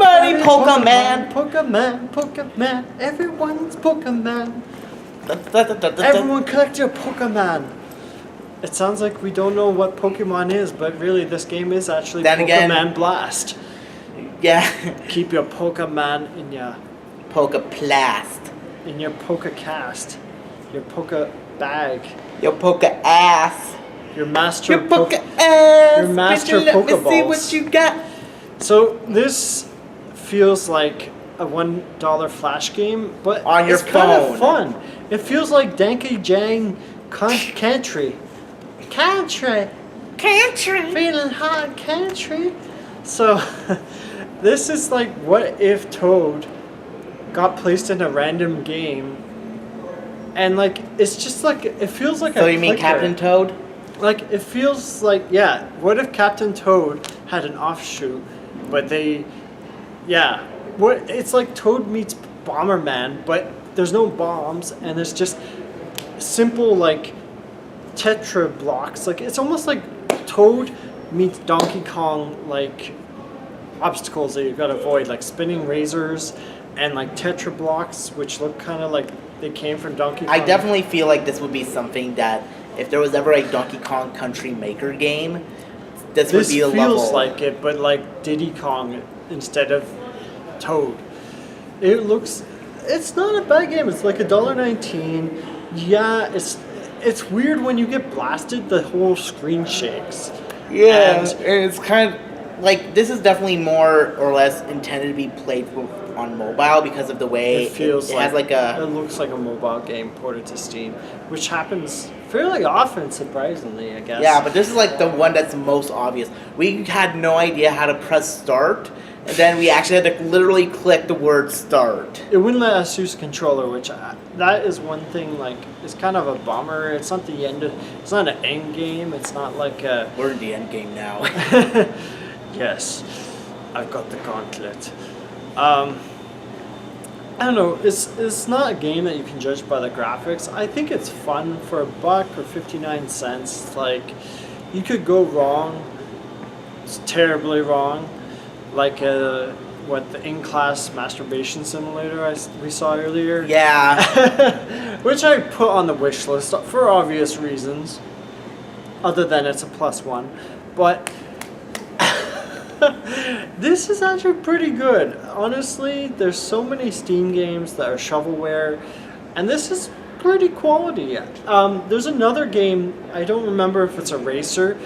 Everybody Pokemon. Pokemon. Everyone's Pokemon. Everyone collect your Pokemon. It sounds like we don't know what Pokemon is, but really this game is actually Then Pokemon again- Blast. Yeah. Keep your Pokemon in your Pokeplast. Pokecast, your Poke bag, Your Poke ass. your master Your Poke ass. your master Would you let me see Pokeballs. what you got? So this feels like a $1 flash game, but On your it's kind of phone. fun. It feels like Danky Jang country, feeling hot country. So this is like, what if Toad got placed in a random game, and like it's just like it feels like. So a you mean clicker. Captain Toad? Like it feels like, yeah. What if Captain Toad had an offshoot, but they, yeah. What it's like Toad meets Bomberman, but there's no bombs and there's just simple like Tetra blocks. Like it's almost like Toad meets Donkey Kong, like obstacles that you've got to avoid, like spinning razors and like Tetra blocks, which look kind of like they came from Donkey Kong. I definitely feel like this would be something that if there was ever a Donkey Kong Country Maker game, this would be a level. This feels like it, but like Diddy Kong instead of Toad. It's not a bad game. It's like $1.19. Yeah, it's weird when you get blasted, the whole screen shakes. Yeah, And- and it's kind of like this is definitely more or less intended to be played on mobile because of the way It feels it has like it a looks like a mobile game ported to Steam, which happens fairly often, surprisingly, I guess. yeah, but this is like the one that's most obvious. We had no idea how to press start, and then we actually had to literally click the word start. It wouldn't let us use controller, which that is one thing. Like, it's kind of a bummer. It's not the end. It's not an end game. It's not like a. We're in the end game now. Yes, I've got the gauntlet. I don't know. It's not a game that you can judge by the graphics. I think it's fun for $1 or 59 cents. Like, you could go wrong. It's terribly wrong. Like the in-class masturbation simulator we saw earlier. Yeah. Which I put on the wish list for obvious reasons. Other than it's a +1, but. This is actually pretty good. Honestly, there's so many Steam games that are shovelware, and this is pretty quality. There's another game, I don't remember if it's a racer,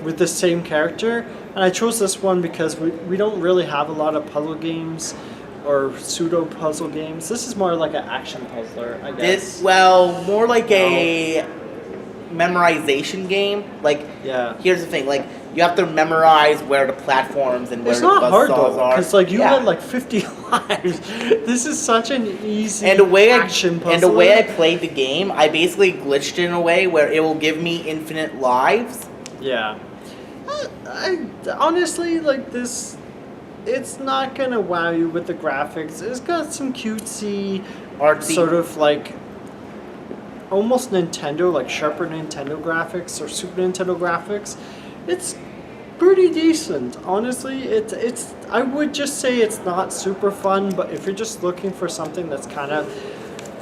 with the same character, and I chose this one because we don't really have a lot of puzzle games or pseudo puzzle games. This is more like an action puzzler, I guess. More like a memorization game. Like, Yeah. here's the thing, like, you have to memorize where the platforms and where It's the not hard buzzsaws though, are. because like you Yeah. had like 50 lives. This is such an easy and the way action puzzle. and the way I played the game, I basically glitched in a way where it will give me infinite lives. Yeah. I honestly like this. It's not gonna wow you with the graphics. It's got some cutesy, Artsy. sort of like almost Nintendo, like sharper Nintendo graphics or Super Nintendo graphics. It's pretty decent, honestly. It's I would just say it's not super fun, but if you're just looking for something that's kind of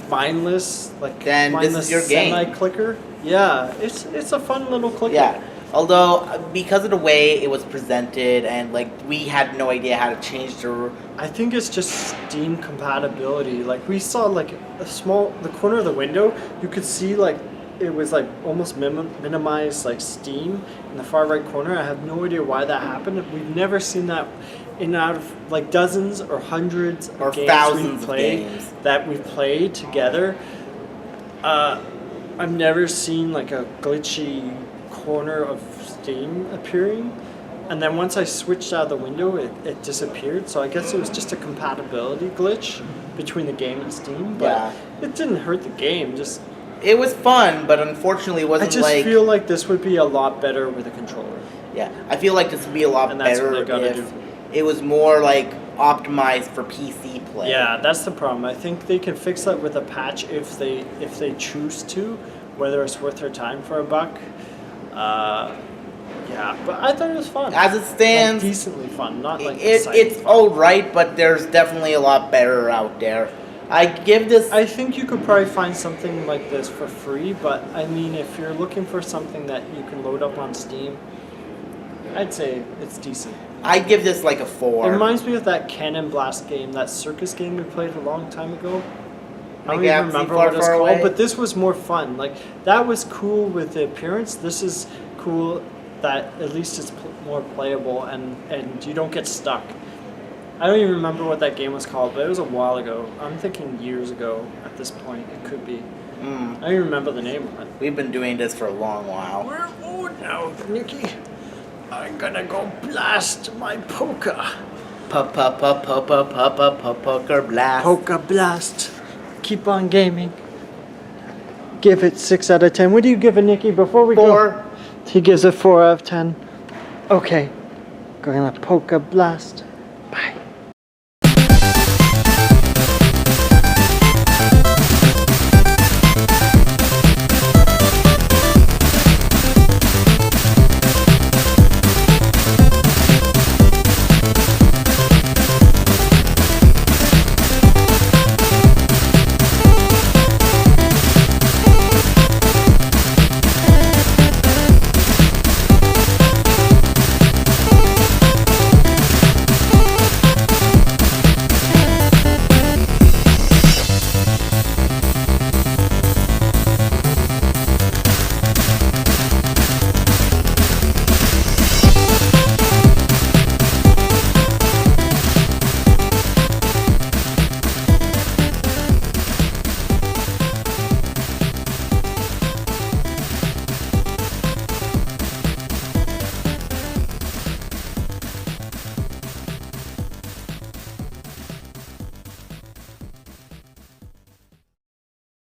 mindless, like Then this is mindless your game. semi-clicker, yeah, it's a fun little clicker. Yeah. Although because of the way it was presented and like we had no idea how to change the I think it's just Steam compatibility. Like we saw like the corner of the window, you could see like it was like almost minimized like Steam in the far right corner. I have no idea why that happened. We've never seen that in out of like dozens or hundreds or of games thousands we've played of games. that we've played together. I've never seen like a glitchy corner of Steam appearing. And then once I switched out of the window, it disappeared. So I guess it was just a compatibility glitch between the game and Steam. But Yeah. it didn't hurt the game. Just It was fun, but unfortunately it I wasn't just like feel like this would be a lot better with a controller. yeah. I feel like this would be a lot And that's what better they gotta if do. it was more like optimized for PC play. Yeah, that's the problem. I think they can fix that with a patch if they choose to, whether it's worth their time for $1. Yeah, but I thought it was fun. As it stands, like, decently fun, not like it's exciting fun. alright, but there's definitely a lot better out there. I give this. I think you could probably find something like this for free, but I mean, if you're looking for something that you can load up on Steam, I'd say it's decent. I give this like a It 4. reminds me of that Cannon Blast game, that circus game we played a long time ago. I don't The even Galaxy remember Far, what it's Far called, Away? but this was more fun. Like, that was cool with the appearance. This is cool that at least it's more playable and you don't get stuck. I don't even remember what that game was called, but it was a while ago. I'm thinking years ago at this point. It could be. I don't even remember the name of it. We've been doing this for a long while. We're old now, Nikki. I'm gonna go blast my Pokka. Poker blast. Pokka blast. Keep on gaming. Give it 6 out of 10. What do you give it, Nikki, before we go? 4. He gives it 4 out of 10. Okay. Gonna Pokka blast. Bye.